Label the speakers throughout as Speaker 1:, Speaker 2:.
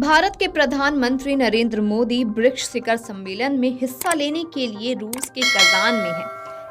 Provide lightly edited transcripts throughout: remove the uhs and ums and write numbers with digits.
Speaker 1: भारत के प्रधानमंत्री नरेंद्र मोदी ब्रिक्स शिखर सम्मेलन में हिस्सा लेने के लिए रूस के कजान में हैं।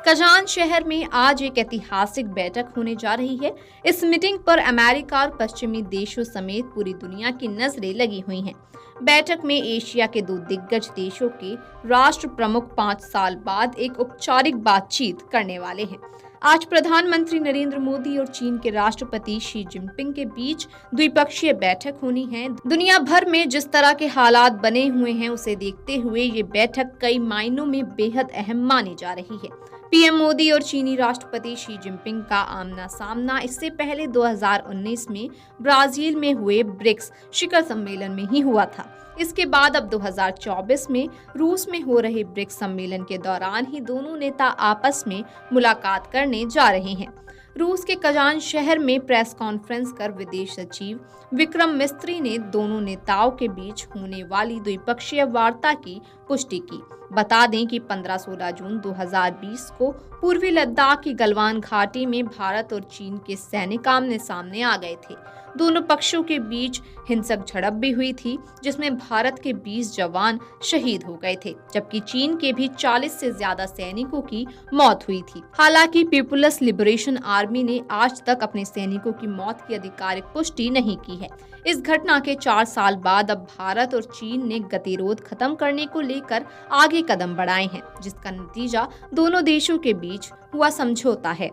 Speaker 1: कजान शहर में आज एक ऐतिहासिक बैठक होने जा रही है। इस मीटिंग पर अमेरिका और पश्चिमी देशों समेत पूरी दुनिया की नजरें लगी हुई हैं। बैठक में एशिया के दो दिग्गज देशों के राष्ट्र प्रमुख 5 साल बाद एक औपचारिक बातचीत करने वाले हैं। आज प्रधानमंत्री नरेंद्र मोदी और चीन के राष्ट्रपति शी जिनपिंग के बीच द्विपक्षीय बैठक होनी है। दुनिया भर में जिस तरह के हालात बने हुए हैं उसे देखते हुए ये बैठक कई मायनों में बेहद अहम मानी जा रही है। पीएम मोदी और चीनी राष्ट्रपति शी जिनपिंग का आमना सामना इससे पहले 2019 में ब्राजील में हुए ब्रिक्स शिखर सम्मेलन में ही हुआ था। इसके बाद अब 2024 में रूस में हो रहे ब्रिक्स सम्मेलन के दौरान ही दोनों नेता आपस में मुलाकात करने जा रहे हैं। रूस के कजान शहर में प्रेस कॉन्फ्रेंस कर विदेश सचिव विक्रम मिस्त्री ने दोनों नेताओं के बीच होने वाली द्विपक्षीय वार्ता की पुष्टि की। बता दें कि 15-16 जून 2020 को पूर्वी लद्दाख की गलवान घाटी में भारत और चीन के सैनिक आमने सामने आ गए थे। दोनों पक्षों के बीच हिंसक झड़प भी हुई थी, जिसमें भारत के 20 जवान शहीद हो गए थे, जबकि चीन के भी 40 से ज्यादा सैनिकों की मौत हुई थी। हालांकि पीपुल्स लिबरेशन आर्मी ने आज तक अपने सैनिकों की मौत की आधिकारिक पुष्टि नहीं की है। इस घटना के 4 साल बाद अब भारत और चीन ने गतिरोध खत्म करने को लेकर आगे कदम बढ़ाए हैं, जिसका नतीजा दोनों देशों के बीच हुआ समझौता है।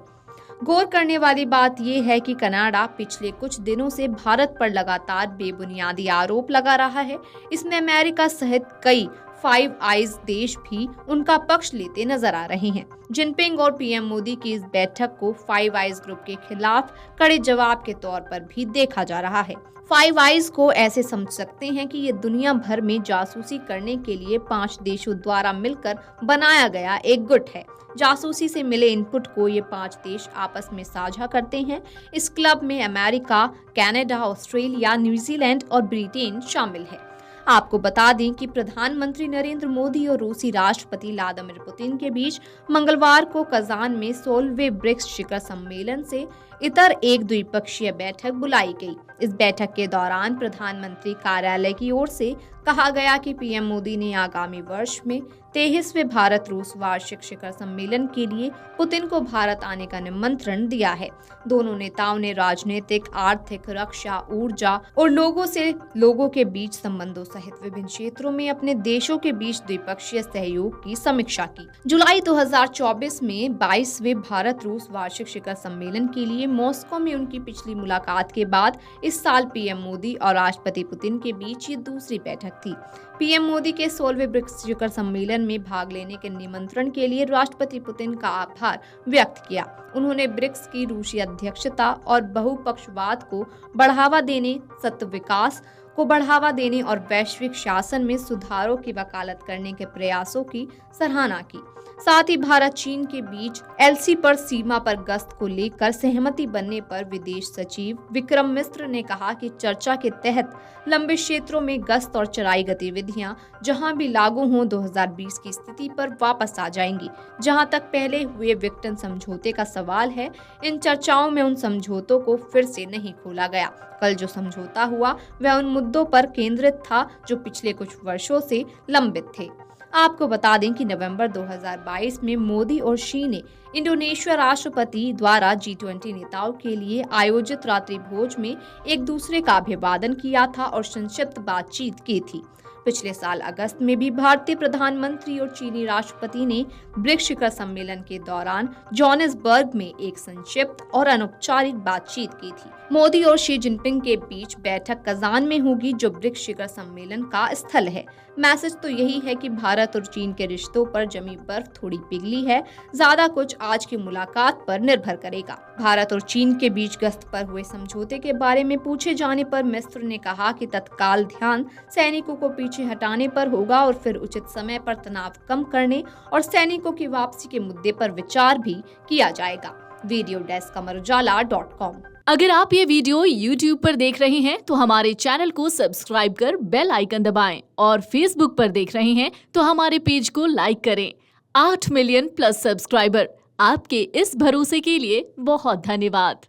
Speaker 1: गौर करने वाली बात यह है कि कनाडा पिछले कुछ दिनों से भारत पर लगातार बेबुनियादी आरोप लगा रहा है। इसमें अमेरिका सहित कई फाइव आइज देश भी उनका पक्ष लेते नजर आ रहे हैं। जिनपिंग और पीएम मोदी की इस बैठक को फाइव आइज ग्रुप के खिलाफ कड़े जवाब के तौर पर भी देखा जा रहा है। फाइव आइज को ऐसे समझ सकते हैं कि ये दुनिया भर में जासूसी करने के लिए 5 देशों द्वारा मिलकर बनाया गया एक गुट है। जासूसी से मिले इनपुट को ये 5 देश आपस में साझा करते हैं। इस क्लब में अमेरिका, कनाडा, ऑस्ट्रेलिया, न्यूजीलैंड और ब्रिटेन शामिल है। आपको बता दें कि प्रधानमंत्री नरेंद्र मोदी और रूसी राष्ट्रपति व्लादिमीर पुतिन के बीच मंगलवार को कजान में 16वें ब्रिक्स शिखर सम्मेलन से इतर एक द्विपक्षीय बैठक बुलाई गई। इस बैठक के दौरान प्रधानमंत्री कार्यालय की ओर से कहा गया कि पीएम मोदी ने आगामी वर्ष में 23वें भारत रूस वार्षिक शिखर सम्मेलन के लिए पुतिन को भारत आने का निमंत्रण दिया है। दोनों नेताओं ने राजनीतिक, आर्थिक, रक्षा, ऊर्जा और लोगों के बीच संबंधों सहित विभिन्न क्षेत्रों में अपने देशों के बीच द्विपक्षीय सहयोग की समीक्षा की। जुलाई 2024 में 22वें भारत रूस वार्षिक शिखर सम्मेलन के लिए मॉस्को में उनकी पिछली मुलाकात के बाद इस साल पीएम मोदी और राष्ट्रपति पुतिन के बीच ये दूसरी बैठक थी। पीएम मोदी के 16वें ब्रिक्स शिखर सम्मेलन में भाग लेने के निमंत्रण के लिए राष्ट्रपति पुतिन का आभार व्यक्त किया। उन्होंने ब्रिक्स की रूसी अध्यक्षता और बहुपक्षवाद को बढ़ावा देने, सतत विकास को बढ़ावा देने और वैश्विक शासन में सुधारों की वकालत करने के प्रयासों की सराहना की। साथ ही भारत चीन के बीच एलसी पर सीमा पर गश्त को लेकर सहमति बनने पर विदेश सचिव विक्रम मिस्र ने कहा कि चर्चा के तहत लंबे क्षेत्रों में गश्त और चराई गतिविधियां जहां भी लागू हों 2020 की स्थिति पर वापस आ जाएंगी। जहां तक पहले हुए विक्टन समझौते का सवाल है, इन चर्चाओं में उन समझौतों को फिर से नहीं खोला गया। कल जो समझौता हुआ वह उन मुद्दों पर केंद्रित था जो पिछले कुछ वर्षों से लंबित थे। आपको बता दें कि नवंबर 2022 में मोदी और शी ने इंडोनेशिया राष्ट्रपति द्वारा G20 नेताओं के लिए आयोजित रात्रि भोज में एक दूसरे का अभिवादन किया था और संक्षिप्त बातचीत की थी। पिछले साल अगस्त में भी भारतीय प्रधानमंत्री और चीनी राष्ट्रपति ने ब्रिक्स शिखर सम्मेलन के दौरान जोहानिसबर्ग में एक संक्षिप्त और अनौपचारिक बातचीत की थी। मोदी और शी जिनपिंग के बीच बैठक कजान में होगी, जो ब्रिक्स शिखर सम्मेलन का स्थल है। मैसेज तो यही है कि भारत और चीन के रिश्तों पर जमी बर्फ थोड़ी पिघली है। ज्यादा कुछ आज की मुलाकात पर निर्भर करेगा। भारत और चीन के बीच गश्त पर हुए समझौते के बारे में पूछे जाने पर मिस्र ने कहा कि तत्काल ध्यान सैनिकों को पीछे हटाने पर होगा और फिर उचित समय पर तनाव कम करने और सैनिकों की वापसी के मुद्दे पर विचार भी किया जाएगा। Video desk Amar Ujala dot com.
Speaker 2: अगर आप ये वीडियो YouTube पर देख रहे हैं तो हमारे चैनल को सब्सक्राइब कर बेल आइकन दबाएं और Facebook पर देख रहे हैं तो हमारे पेज को लाइक करें। 8 मिलियन प्लस सब्सक्राइबर, आपके इस भरोसे के लिए बहुत धन्यवाद।